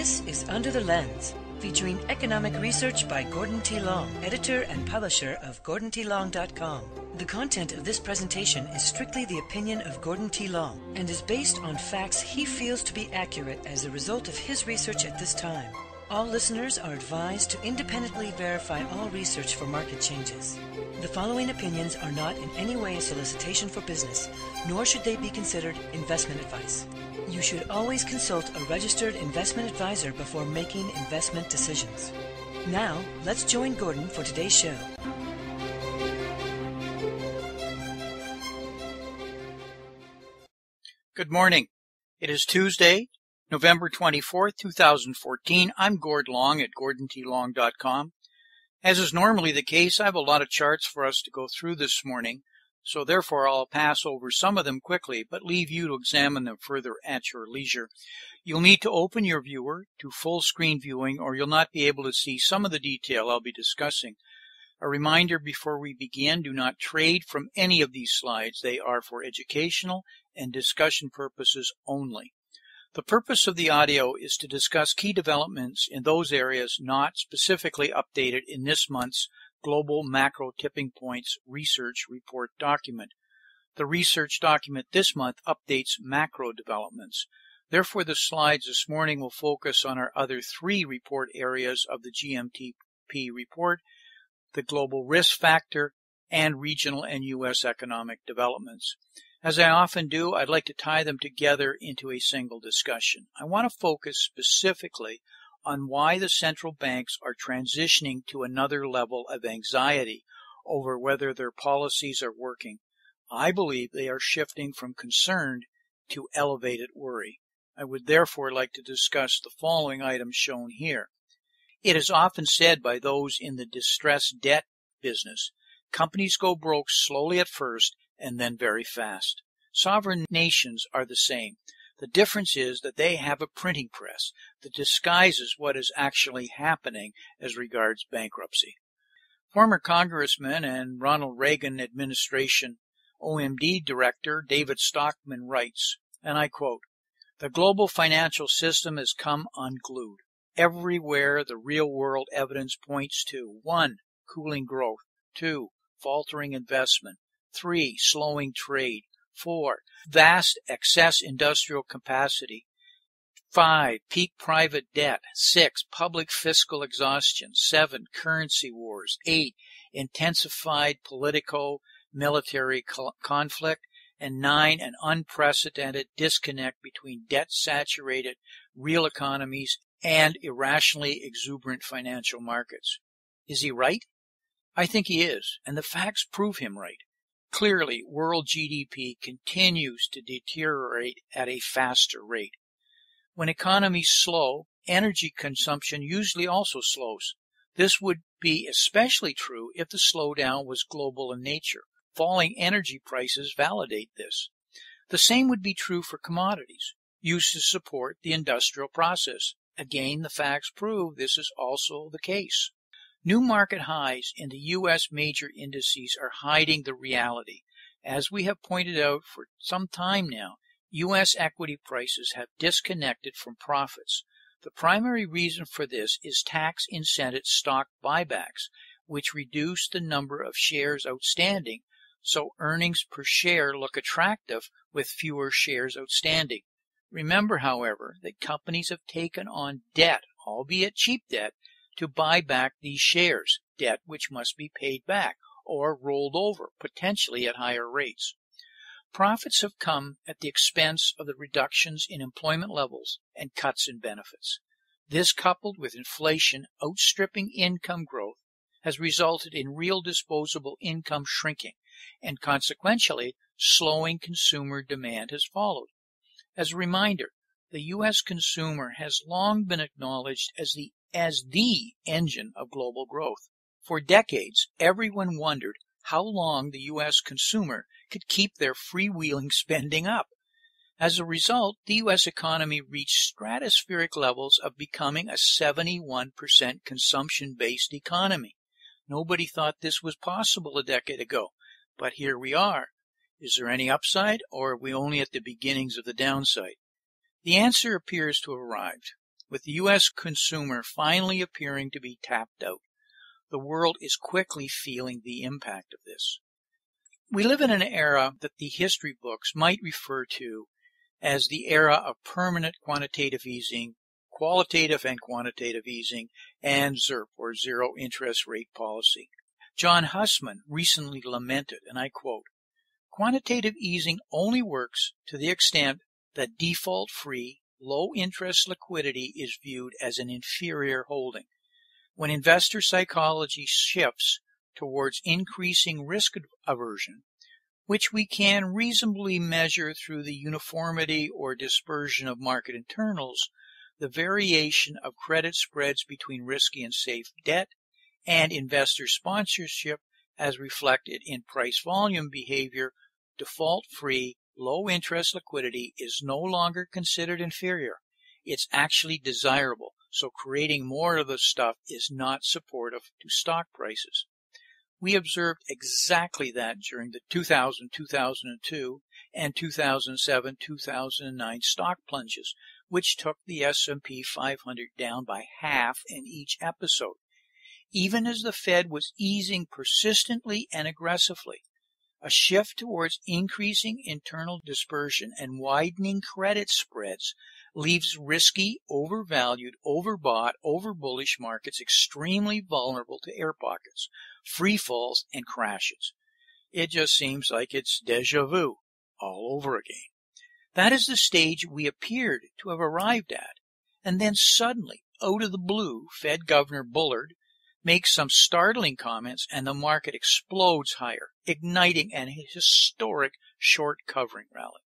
This is Under the Lens, featuring economic research by Gordon T. Long, editor and publisher of GordonTLong.com. The content of this presentation is strictly the opinion of Gordon T. Long and is based on facts he feels to be accurate as a result of his research at this time. All listeners are advised to independently verify all research for market changes. The following opinions are not in any way a solicitation for business, nor should they be considered investment advice. You should always consult a registered investment advisor before making investment decisions. Now, let's join Gordon for today's show. Good morning. It is Tuesday, November 24th, 2014. I'm Gord Long at GordonTLong.com. As is normally the case, I have a lot of charts for us to go through this morning, so therefore I'll pass over some of them quickly, but leave you to examine them further at your leisure. You'll need to open your viewer to full screen viewing, or you'll not be able to see some of the detail I'll be discussing. A reminder before we begin, do not trade from any of these slides. They are for educational and discussion purposes only. The purpose of the audio is to discuss key developments in those areas not specifically updated in this month's Global Macro Tipping Points Research Report document. The research document this month updates macro developments. Therefore, the slides this morning will focus on our other three report areas of the GMTP report: the global risk factor, and regional and U.S. economic developments. As I often do, I'd like to tie them together into a single discussion. I want to focus specifically on why the central banks are transitioning to another level of anxiety over whether their policies are working. I believe they are shifting from concerned to elevated worry. I would therefore like to discuss the following items shown here. It is often said by those in the distressed debt business, companies go broke slowly at first and then very fast. Sovereign nations are the same. The difference is that they have a printing press that disguises what is actually happening as regards bankruptcy. Former Congressman and Ronald Reagan administration OMD Director David Stockman writes, and I quote, "The global financial system has come unglued. Everywhere the real-world evidence points to 1. Cooling growth, 2. Faltering investment, 3. Slowing trade, 4. Vast excess industrial capacity, 5. Peak private debt, 6. Public fiscal exhaustion, 7. Currency wars, 8. Intensified politico-military conflict, and 9. An unprecedented disconnect between debt-saturated real economies and irrationally exuberant financial markets." Is he right? I think he is, and the facts prove him right. Clearly, world GDP continues to deteriorate at a faster rate. When economies slow, energy consumption usually also slows. This would be especially true if the slowdown was global in nature. Falling energy prices validate this. The same would be true for commodities, used to support the industrial process. Again, the facts prove this is also the case. New market highs in the U.S. major indices are hiding the reality. As we have pointed out for some time now, U.S. equity prices have disconnected from profits. The primary reason for this is tax-incented stock buybacks, which reduce the number of shares outstanding, so earnings per share look attractive with fewer shares outstanding. Remember, however, that companies have taken on debt, albeit cheap debt, to buy back these shares, debt which must be paid back or rolled over, potentially at higher rates. Profits have come at the expense of the reductions in employment levels and cuts in benefits. This, coupled with inflation outstripping income growth, has resulted in real disposable income shrinking, and consequentially, slowing consumer demand has followed. As a reminder, the U.S. consumer has long been acknowledged as the engine of global growth. For decades, everyone wondered how long the U.S. consumer could keep their freewheeling spending up. As a result, the U.S. economy reached stratospheric levels of becoming a 71% consumption-based economy. Nobody thought this was possible a decade ago, but here we are. Is there any upside, or are we only at the beginnings of the downside? The answer appears to have arrived. With the U.S. consumer finally appearing to be tapped out, the world is quickly feeling the impact of this. We live in an era that the history books might refer to as the era of permanent quantitative easing, qualitative and quantitative easing, and ZIRP, or zero interest rate policy. John Hussman recently lamented, and I quote, "Quantitative easing only works to the extent that default-free, low-interest liquidity is viewed as an inferior holding. When investor psychology shifts towards increasing risk aversion, which we can reasonably measure through the uniformity or dispersion of market internals, the variation of credit spreads between risky and safe debt, and investor sponsorship as reflected in price-volume behavior, default-free, low-interest liquidity is no longer considered inferior. It's actually desirable, so creating more of the stuff is not supportive to stock prices." We observed exactly that during the 2000, 2002, and 2007-2009 stock plunges, which took the S&P 500 down by half in each episode. Even as the Fed was easing persistently and aggressively, a shift towards increasing internal dispersion and widening credit spreads leaves risky, overvalued, overbought, overbullish markets extremely vulnerable to air pockets, free falls, and crashes. It just seems like it's déjà vu all over again. That is the stage we appeared to have arrived at. And then suddenly, out of the blue, Fed Governor Bullard makes some startling comments and the market explodes higher, igniting an historic short covering rally.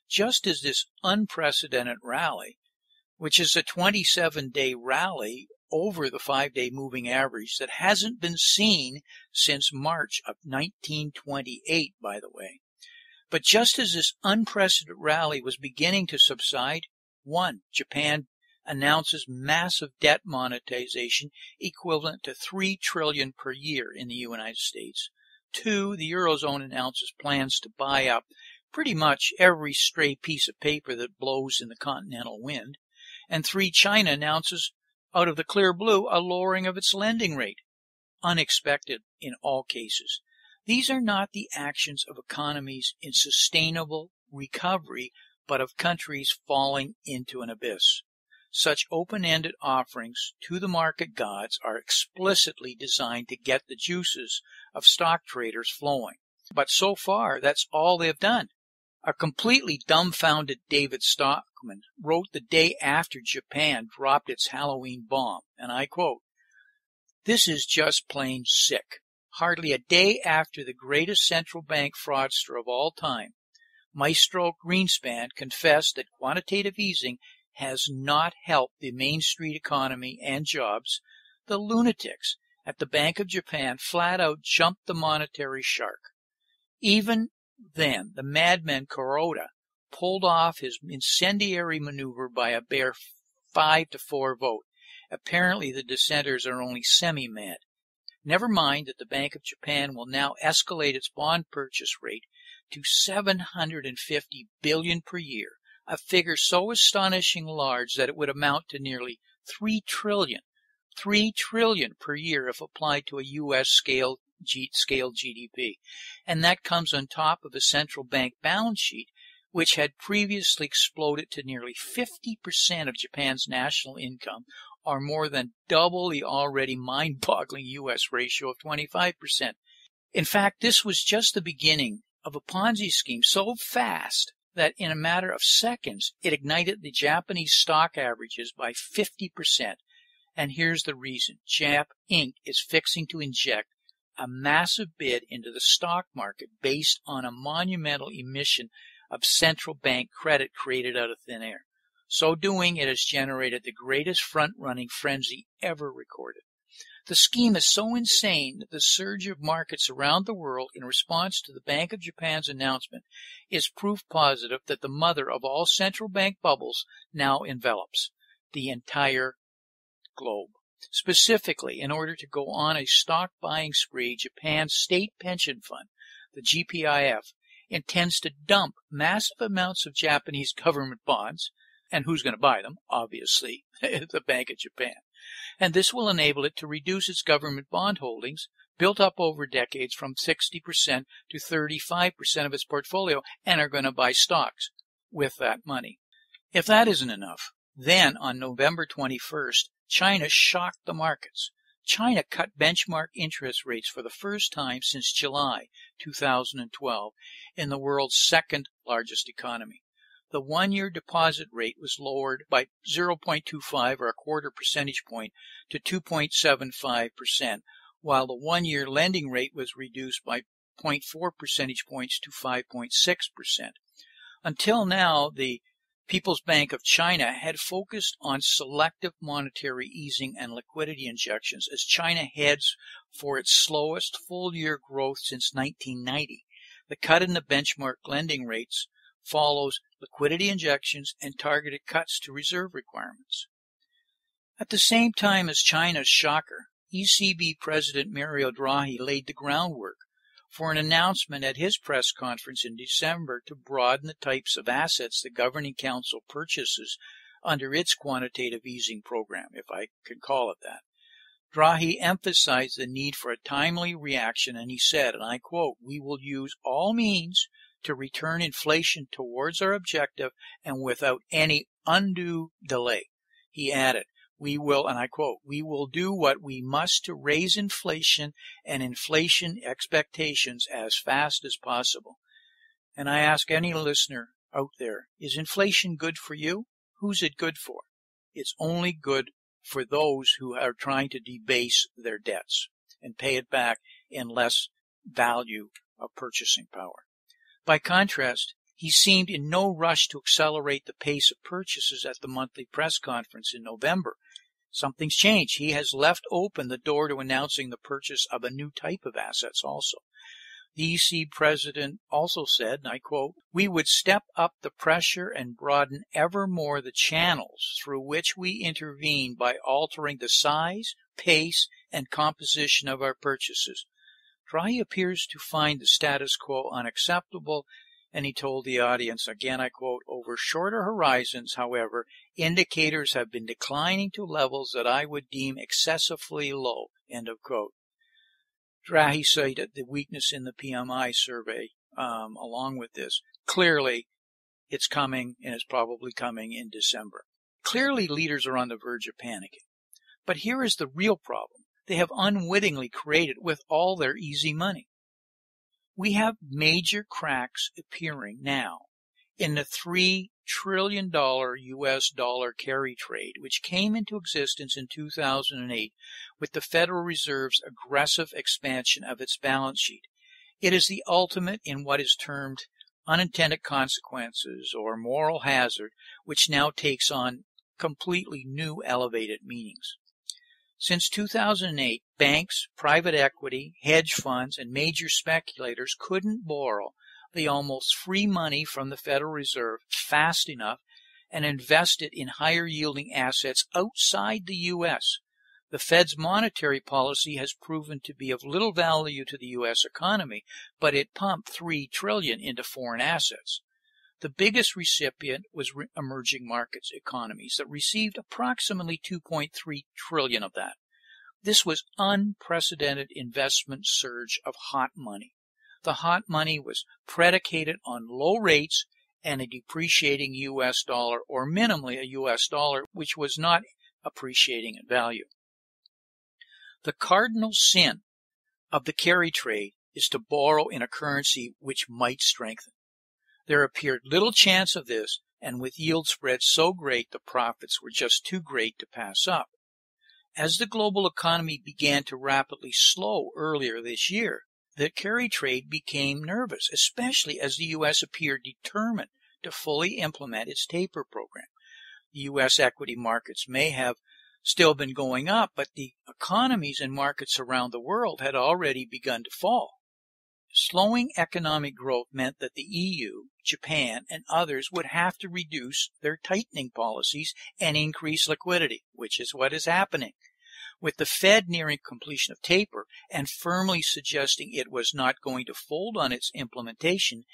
Just as this unprecedented rally, which is a 27-day rally over the 5-day moving average that hasn't been seen since March of 1928, by the way. But just as this unprecedented rally was beginning to subside, Japan announces massive debt monetization equivalent to $3 trillion per year in the United States. 2, the Eurozone announces plans to buy up pretty much every stray piece of paper that blows in the continental wind. And 3, China announces out of the clear blue a lowering of its lending rate. Unexpected in all cases. These are not the actions of economies in sustainable recovery, but of countries falling into an abyss. Such open-ended offerings to the market gods are explicitly designed to get the juices of stock traders flowing. But so far, that's all they've done. A completely dumbfounded David Stockman wrote the day after Japan dropped its Halloween bomb, and I quote, "This is just plain sick. Hardly a day after the greatest central bank fraudster of all time, Maestro Greenspan, confessed that quantitative easing has not helped the Main Street economy and jobs, the lunatics at the Bank of Japan flat out jumped the monetary shark. Even then, the madman Kuroda pulled off his incendiary maneuver by a bare 5-4 vote. Apparently the dissenters are only semi-mad. Never mind that the Bank of Japan will now escalate its bond purchase rate to $750 billion per year, a figure so astonishingly large that it would amount to nearly $3 trillion per year if applied to a U.S. scale GDP. And that comes on top of a central bank balance sheet, which had previously exploded to nearly 50% of Japan's national income, or more than double the already mind-boggling U.S. ratio of 25%. In fact, this was just the beginning of a Ponzi scheme so fast that in a matter of seconds, it ignited the Japanese stock averages by 50%. And here's the reason. Jap Inc. is fixing to inject a massive bid into the stock market based on a monumental emission of central bank credit created out of thin air. So doing, it has generated the greatest front-running frenzy ever recorded. The scheme is so insane that the surge of markets around the world in response to the Bank of Japan's announcement is proof positive that the mother of all central bank bubbles now envelops the entire globe. Specifically, in order to go on a stock buying spree, Japan's state pension fund, the GPIF, intends to dump massive amounts of Japanese government bonds, And who's going to buy them? Obviously, the Bank of Japan. And this will enable it to reduce its government bond holdings, built up over decades, from 60% to 35% of its portfolio, and are going to buy stocks with that money. If that isn't enough, then on November 21st, China shocked the markets. China cut benchmark interest rates for the first time since July 2012 in the world's second largest economy. The one-year deposit rate was lowered by 0.25 or a quarter percentage point to 2.75%, while the one-year lending rate was reduced by 0.4 percentage points to 5.6%. Until now, the People's Bank of China had focused on selective monetary easing and liquidity injections as China heads for its slowest full-year growth since 1990. The cut in the benchmark lending rates follows liquidity injections and targeted cuts to reserve requirements. At the same time as China's shocker, ECB President Mario Draghi laid the groundwork for an announcement at his press conference in December to broaden the types of assets the Governing Council purchases under its quantitative easing program, if I can call it that. Draghi emphasized the need for a timely reaction, and he said, and I quote, "We will use all means to return inflation towards our objective and without any undue delay." He added, "We will," and I quote, "we will do what we must to raise inflation and inflation expectations as fast as possible." And I ask any listener out there, is inflation good for you? Who's it good for? It's only good for those who are trying to debase their debts and pay it back in less value of purchasing power. By contrast, he seemed in no rush to accelerate the pace of purchases at the monthly press conference in November. Something's changed. He has left open the door to announcing the purchase of a new type of assets also. The EC president also said, and I quote, "We would step up the pressure and broaden ever more the channels through which we intervene by altering the size, pace, and composition of our purchases." Draghi appears to find the status quo unacceptable, and he told the audience, again I quote, "Over shorter horizons, however, indicators have been declining to levels that I would deem excessively low," end of quote. Draghi cited the weakness in the PMI survey along with this. Clearly, it's coming, and it's probably coming in December. Clearly, leaders are on the verge of panicking. But here is the real problem. They have unwittingly created with all their easy money. We have major cracks appearing now in the $3 trillion U.S. dollar carry trade, which came into existence in 2008 with the Federal Reserve's aggressive expansion of its balance sheet. It is the ultimate in what is termed unintended consequences or moral hazard, which now takes on completely new elevated meanings. Since 2008, banks, private equity, hedge funds, and major speculators couldn't borrow the almost free money from the Federal Reserve fast enough and invest it in higher-yielding assets outside the U.S. The Fed's monetary policy has proven to be of little value to the U.S. economy, but it pumped $3 trillion into foreign assets. The biggest recipient was emerging markets economies that received approximately $2.3 trillion of that. This was unprecedented investment surge of hot money. The hot money was predicated on low rates and a depreciating U.S. dollar, or minimally a U.S. dollar, which was not appreciating in value. The cardinal sin of the carry trade is to borrow in a currency which might strengthen. There appeared little chance of this, and with yield spreads so great, the profits were just too great to pass up. As the global economy began to rapidly slow earlier this year, the carry trade became nervous, especially as the U.S. appeared determined to fully implement its taper program. The U.S. equity markets may have still been going up, but the economies and markets around the world had already begun to fall. Slowing economic growth meant that the EU, Japan, and others would have to reduce their tightening policies and increase liquidity, which is what is happening. With the Fed nearing completion of taper and firmly suggesting it was not going to fold on its implementation,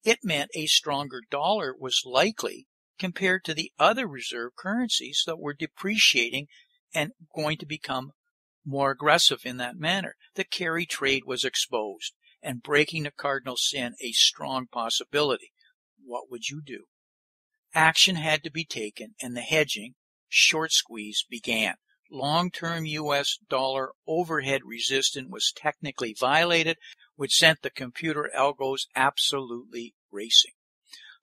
it meant a stronger dollar was likely compared to the other reserve currencies that were depreciating and going to become more aggressive in that manner. The carry trade was exposed, and breaking the cardinal sin a strong possibility. What would you do? Action had to be taken, and the hedging, short squeeze, began. Long-term U.S. dollar overhead resistance was technically violated, which sent the computer algos absolutely racing.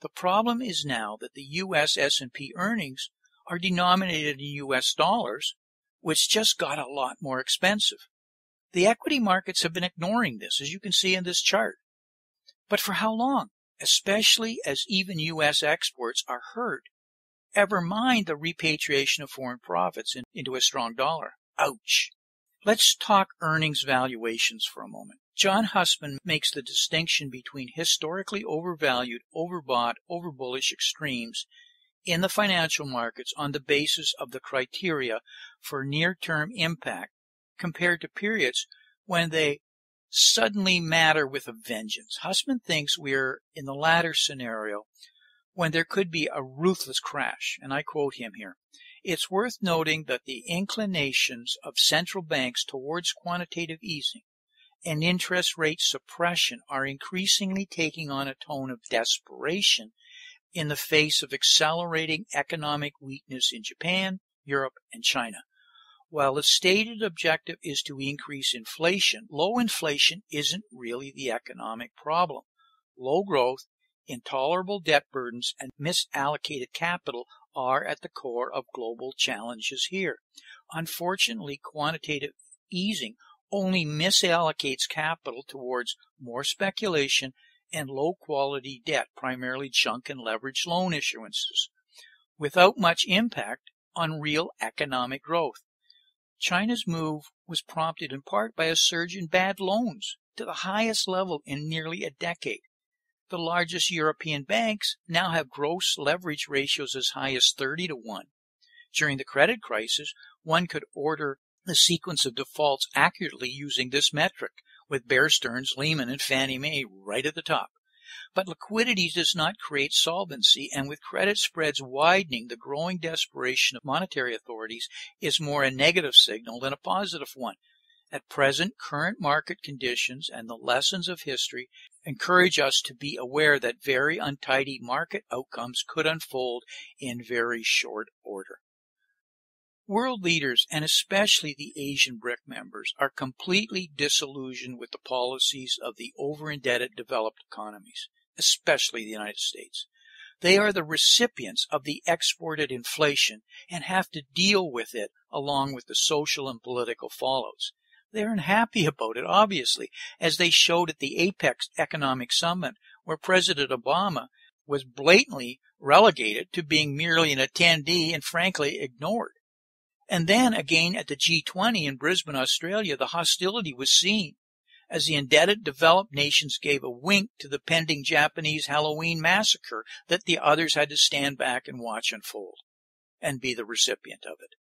The problem is now that the U.S. S&P earnings are denominated in U.S. dollars, which just got a lot more expensive. The equity markets have been ignoring this, as you can see in this chart. But for how long? Especially as even U.S. exports are hurt. Ever mind the repatriation of foreign profits into a strong dollar. Ouch. Let's talk earnings valuations for a moment. John Hussman makes the distinction between historically overvalued, overbought, overbullish extremes in the financial markets on the basis of the criteria for near-term impact compared to periods when they suddenly matter with a vengeance. Hussman thinks we're in the latter scenario when there could be a ruthless crash, and I quote him here. It's worth noting that the inclinations of central banks towards quantitative easing and interest rate suppression are increasingly taking on a tone of desperation in the face of accelerating economic weakness in Japan, Europe, and China. While the stated objective is to increase inflation, low inflation isn't really the economic problem. Low growth, intolerable debt burdens, and misallocated capital are at the core of global challenges here. Unfortunately, quantitative easing only misallocates capital towards more speculation and low-quality debt, primarily junk and leveraged loan issuances, without much impact on real economic growth. China's move was prompted in part by a surge in bad loans to the highest level in nearly a decade. The largest European banks now have gross leverage ratios as high as 30-1. During the credit crisis, one could order the sequence of defaults accurately using this metric, with Bear Stearns, Lehman, and Fannie Mae right at the top. But liquidity does not create solvency, and with credit spreads widening, the growing desperation of monetary authorities is more a negative signal than a positive one. At present, current market conditions and the lessons of history encourage us to be aware that very untidy market outcomes could unfold in very short order. World leaders, and especially the Asian BRIC members, are completely disillusioned with the policies of the over-indebted developed economies, especially the United States. They are the recipients of the exported inflation and have to deal with it along with the social and political fallouts. They aren't happy about it, obviously, as they showed at the Apex Economic Summit, where President Obama was blatantly relegated to being merely an attendee and frankly ignored. And then again at the G20 in Brisbane, Australia, the hostility was seen as the indebted developed nations gave a wink to the pending Japanese Halloween massacre that the others had to stand back and watch unfold and be the recipient of it.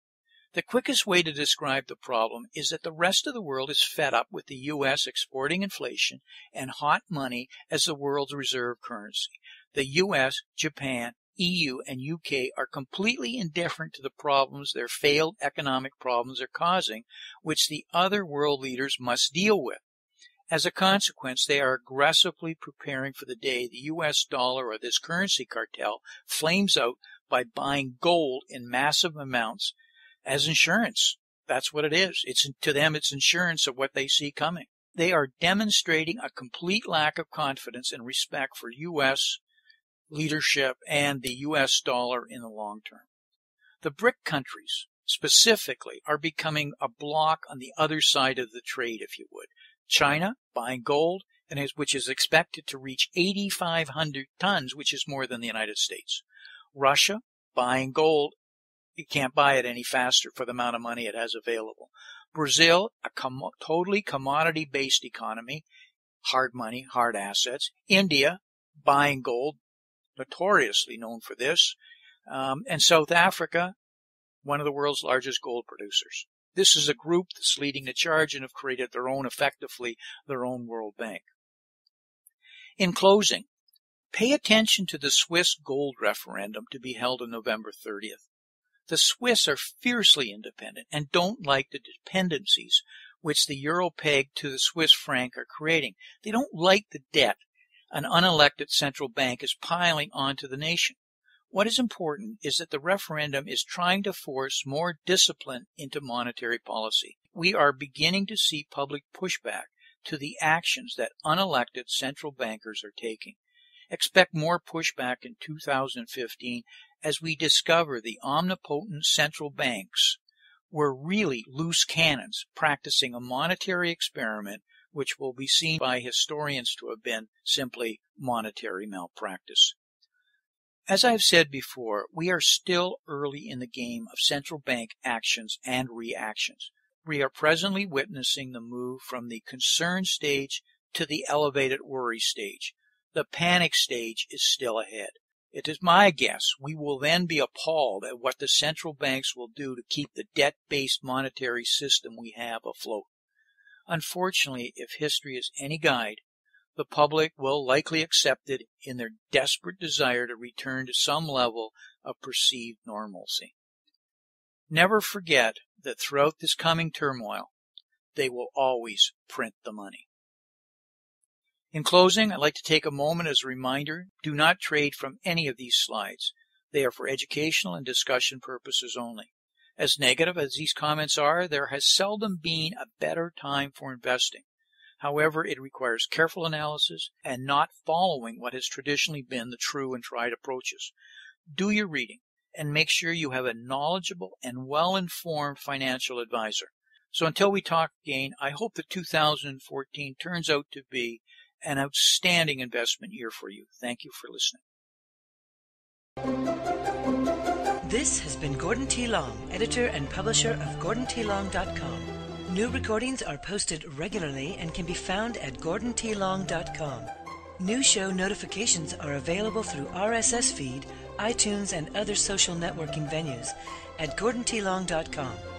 The quickest way to describe the problem is that the rest of the world is fed up with the U.S. exporting inflation and hot money as the world's reserve currency. The U.S., Japan, EU, and UK are completely indifferent to the problems their failed economic problems are causing, which the other world leaders must deal with. As a consequence, they are aggressively preparing for the day the U.S. dollar or this currency cartel flames out by buying gold in massive amounts as insurance. That's what it is. To them, it's insurance of what they see coming. They are demonstrating a complete lack of confidence and respect for U.S. leadership and the U.S. dollar in the long term. The BRIC countries, specifically, are becoming a block on the other side of the trade, if you would. China, buying gold, which is expected to reach 8,500 tons, which is more than the United States. Russia, buying gold. You can't buy it any faster for the amount of money it has available. Brazil, a totally commodity-based economy, hard money, hard assets. India, buying gold, notoriously known for this. And South Africa, one of the world's largest gold producers. This is a group that's leading the charge and have created effectively their own World Bank. In closing, Pay attention to the Swiss gold referendum to be held on November 30th. The Swiss are fiercely independent and don't like the dependencies which the euro pegged to the Swiss franc are creating. They don't like the debt an unelected central bank is piling onto the nation. What is important is that the referendum is trying to force more discipline into monetary policy. We are beginning to see public pushback to the actions that unelected central bankers are taking. Expect more pushback in 2015 as we discover the omnipotent central banks were really loose cannons practicing a monetary experiment which will be seen by historians to have been simply monetary malpractice. As I have said before, we are still early in the game of central bank actions and reactions. We are presently witnessing the move from the concern stage to the elevated worry stage. The panic stage is still ahead. It is my guess we will then be appalled at what the central banks will do to keep the debt-based monetary system we have afloat. Unfortunately, if history is any guide, the public will likely accept it in their desperate desire to return to some level of perceived normalcy. Never forget that throughout this coming turmoil, they will always print the money. In closing, I'd like to take a moment as a reminder, do not trade from any of these slides. They are for educational and discussion purposes only. As negative as these comments are, there has seldom been a better time for investing. However, it requires careful analysis and not following what has traditionally been the true and tried approaches. Do your reading and make sure you have a knowledgeable and well-informed financial advisor. So until we talk again, I hope that 2014 turns out to be an outstanding investment year for you. Thank you for listening. This has been Gordon T. Long, editor and publisher of GordonTLong.com. New recordings are posted regularly and can be found at GordonTLong.com. New show notifications are available through RSS feed, iTunes, and other social networking venues at GordonTLong.com.